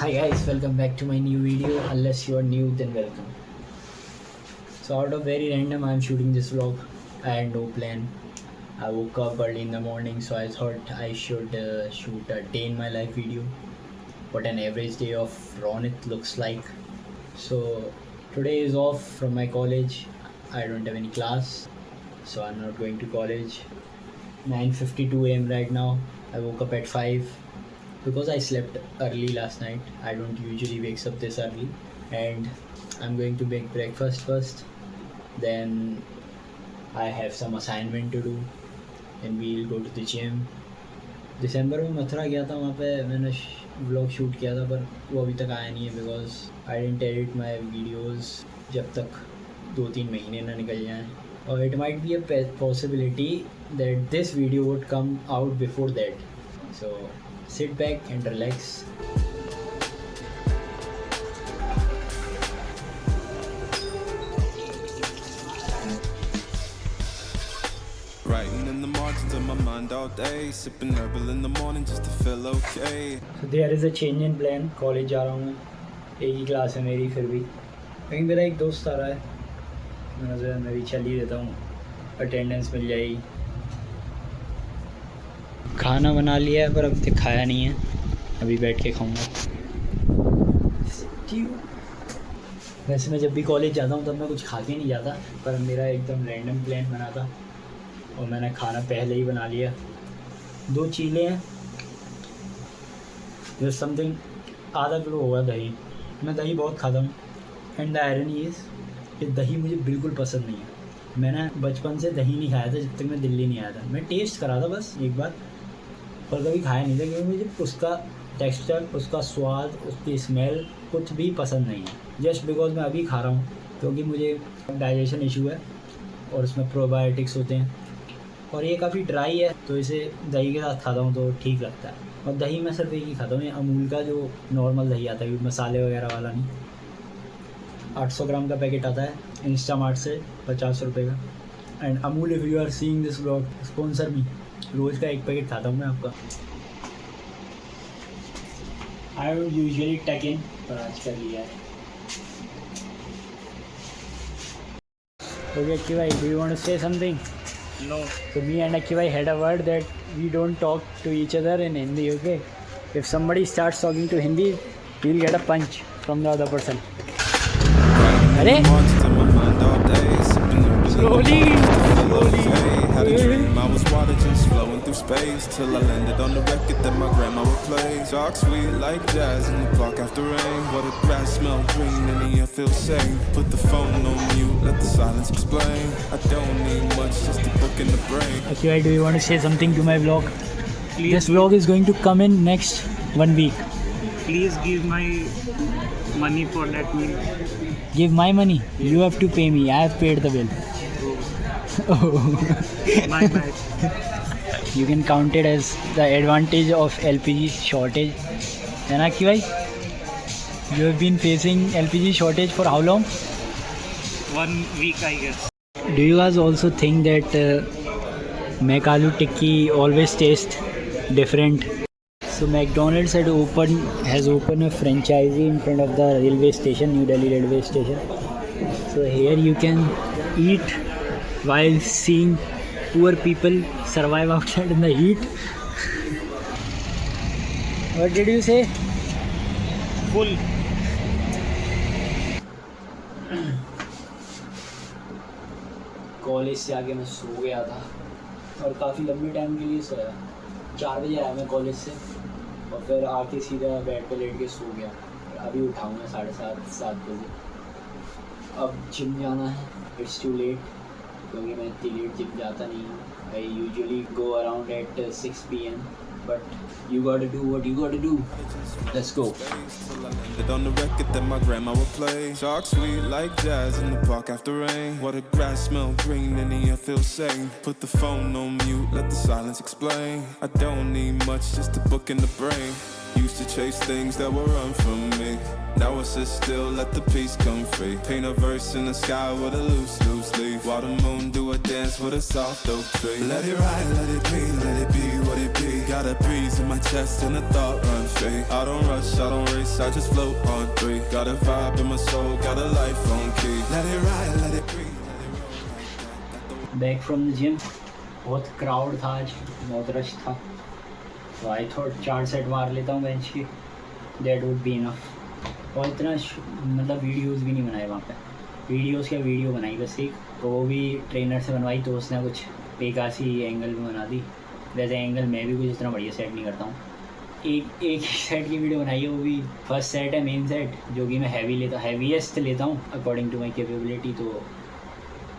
Hi guys, welcome back to my new video. Unless you are new, then welcome. So out of very random, I'm shooting this vlog. I had no plan. I woke up early in the morning, so I thought I should shoot a day in my life video. What an average day of Ronit looks like. So today is off from my college. I don't have any class, so I'm not going to college. 9:52 a.m. right now. I woke up at 5 because I slept early last night. I don't usually wake up this early, and I'm going to make breakfast first. Then I have some assignment to do, and we'll go to the gym. दिसंबर में मथुरा गया था, वहाँ पे मैंने vlog shoot किया था, पर वो अभी तक आया नहीं है because I don't edit my videos जब तक 2-3 महीने ना निकल जाएँ. और it might be a possibility that this video would come out before that. So sit back and relax. Writing in the margins of my mind all day, sipping herbal in the morning just to feel okay. So there is a change in plan. College जा रहा हूँ मैं, एक ही class है मेरी, फिर भी लेकिन मेरा एक दोस्त आ रहा है, मैं भी चल ही देता हूँ, अटेंडेंस मिल जाएगी. खाना बना लिया है पर अब तक खाया नहीं है, अभी बैठ के खाऊंगा. वैसे मैं जब भी कॉलेज जाता हूँ तब मैं कुछ खा के नहीं जाता, पर मेरा एकदम रैंडम प्लान बना था और मैंने खाना पहले ही बना लिया. 2 चीले हैं, जो समथिंग आधा किलो होगा दही. मैं दही बहुत खाता हूँ, एंड द आयरन इज़ कि दही मुझे बिल्कुल पसंद नहीं है. मैंने बचपन से दही नहीं खाया था जब तक मैं दिल्ली नहीं आया था. मैं टेस्ट करा था बस एक बार, पर कभी खाया नहीं था, क्योंकि मुझे उसका टेक्सचर, उसका स्वाद, उसकी स्मेल कुछ भी पसंद नहीं है. जस्ट बिकॉज मैं अभी खा रहा हूँ क्योंकि मुझे डाइजेशन इशू है और उसमें प्रोबायोटिक्स होते हैं, और ये काफ़ी ड्राई है तो इसे दही के साथ खाता हूँ तो ठीक लगता है. और दही मैं सिर्फ एक ही खाता हूँ, ये अमूल का जो नॉर्मल दही आता है, मसाले वगैरह वाला नहीं. 800 ग्राम का पैकेट आता है इंस्टामार्ट से, 50 रुपये का. And Amul, if you are seeing this vlog, sponsor me. रोज़ का एक पैकेट खाता हूँ मैं आपका. I would usually take in, पर आज कर लिया है. Okay, Akki bhai, do you want to say something? No. So me and Akki bhai had a word that we don't talk to each other in Hindi, okay? If somebody starts talking to Hindi, we'll get a punch from the other person. Arey? Slowly. Had a dream, I was water just flowing through space till I landed on the record that my grandma would play. Talk sweet like jazz in the park after rain. What a grass smell green and the air feels safe. Put the phone on mute, let the silence explain. I don't need much, just a book in the brain. Akki bhai, do you want to say something to my vlog? Please, This vlog is going to come in next 1 week. please give my money for that meal. Give my money. You have to pay me. I have paid the bill. My bad. You can count it as the advantage of LPG shortage. है ना Akki bhai? You have been facing LPG shortage for how long? 1 week, I guess. Do you guys also think that McAloo Tikki always tastes different? So McDonald's has opened a franchisee in front of the railway station, New Delhi railway station. So here you can eat while seeing poor people survive outside in the heat. What did you say? Full. College से आके मैं सो गया था और काफ़ी लंबी time के लिए सोया. 4 बजे आया मैं कॉलेज से और फिर आके सीधा बेड पे लेट के सो गया. अभी उठाऊँगा 7:30 बजे. अब जिम जाना है. इट्स टू लेट क्योंकि मैं इतनी लेट जिम जाता नहीं हूँ. I usually go around at 6 PM, but you gotta do what you gotta do. Let's go. Till I landed on the record that my grandma would play. Talk sweet like jazz in the park after rain. What a grass smell green and the air feels safe. Put the phone on mute, let the silence explain. I don't need much, just a book in the brain. Used to chase things that were run from me. Now I sit still, let the peace come free. Paint a verse in the sky with a loose leaf. While the moon do a dance with a soft oak tree. Let it ride, let it be what it be. Got a breeze in my chest and a thought run free. I don't rush, I don't race, I just float on 3. Got a vibe in my soul, got a life on key. Let it ride, let it breathe. Back from the gym. बहुत crowd था आज, बहुत rush था, तो I thought 4 set मार लेता हूँ bench की, दैट वुड बी इनफ. और इतना मतलब वीडियोस भी नहीं बनाए वहाँ पे. वीडियोस क्या वीडियो बनाई बस एक, तो वो भी ट्रेनर से बनवाई, तो उसने कुछ बेकासी एंगल में बना दी. वैसे एंगल मैं भी कुछ इतना बढ़िया सेट नहीं करता हूँ. एक ही सेट की वीडियो बनाई है, वो भी फर्स्ट सेट है मेन सेट, जो कि मैं हैवीएस्ट लेता हूँ अकॉर्डिंग टू माई कैपेबिलिटी. तो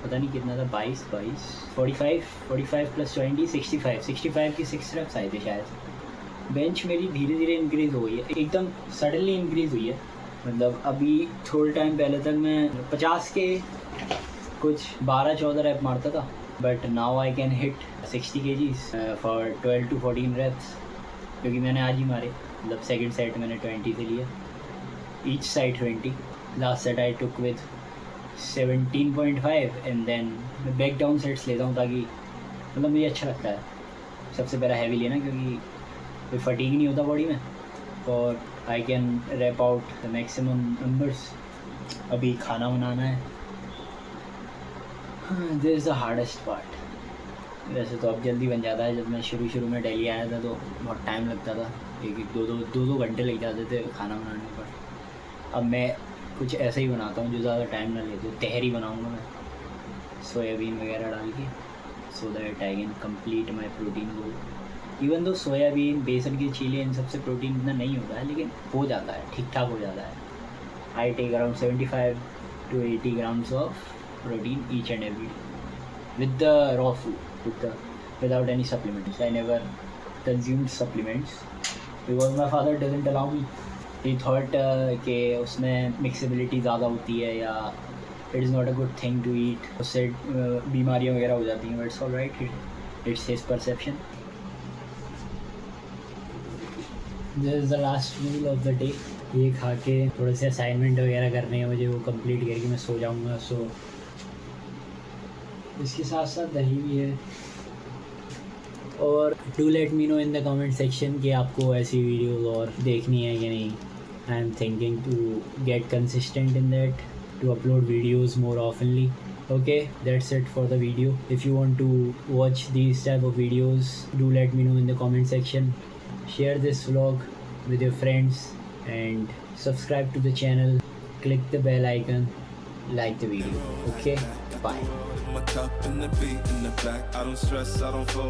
पता नहीं कितना था, 22 45 प्लस 20 65 की 6 रेप्स आए थे शायद. बेंच मेरी धीरे धीरे इंक्रीज़ हो गई है, एकदम सडनली इंक्रीज़ हुई है. मतलब अभी थोड़े टाइम पहले तक मैं 50 के कुछ 12-14 रैप मारता था, but now I can hit 60 kgs for 12 to 14 reps, क्योंकि मैंने आज ही मारे. मतलब सेकंड सेट मैंने 20 से लिया, each side 20. Last set I took with 17.5 and then मैं बैक डाउन सेट्स लेता हूँ, ताकि मतलब मुझे अच्छा लगता है सबसे पहला हैवी लेना, क्योंकि कोई फटीग नहीं होता बॉडी में, और I can rep out the maximum numbers. अभी खाना बनाना है, this is the hardest part. वैसे तो अब जल्दी बन जाता है. जब मैं शुरू में दिल्ली आया था तो बहुत टाइम लगता था, दो घंटे लग जाते थे खाना बनाने पर. अब मैं कुछ ऐसे ही बनाता हूँ जो ज़्यादा टाइम ना लेते. तहरी बनाऊँगा मैं सोयाबीन वगैरह डाल के, so that I can complete my protein goal. Even though soybean, बेसन के चीले, इन सबसे प्रोटीन इतना नहीं होता है, लेकिन हो जाता है, ठीक ठाक हो जाता है. I take around 75 to 80 grams of protein each and every day with the raw food, without any supplements. I never consumed supplements because my father doesn't allow me. He thought कि उसमें मिक्सिबिलिटी ज़्यादा होती है, या it is not a good thing to eat, उससे बीमारियाँ वगैरह हो जाती हैं. But it's all right, it's his perception. This is the last meal of the day. ये खा के थोड़े से असाइनमेंट वगैरह करने हैं मुझे, वो कंप्लीट करके मैं सो जाऊँगा. सो इसके साथ साथ दही भी है. और do let me know in the comment section कि आपको ऐसी वीडियोस और देखनी है कि नहीं. I am thinking to get consistent in that, to upload videos more oftenly. Okay, that's it for the video. If you want to watch these type of videos, do let me know in the comment section. Share this vlog with your friends and subscribe to the channel. Click the bell icon, like the video. Okay, bye. My cup and the beat in the back. I don't stress, I don't fold.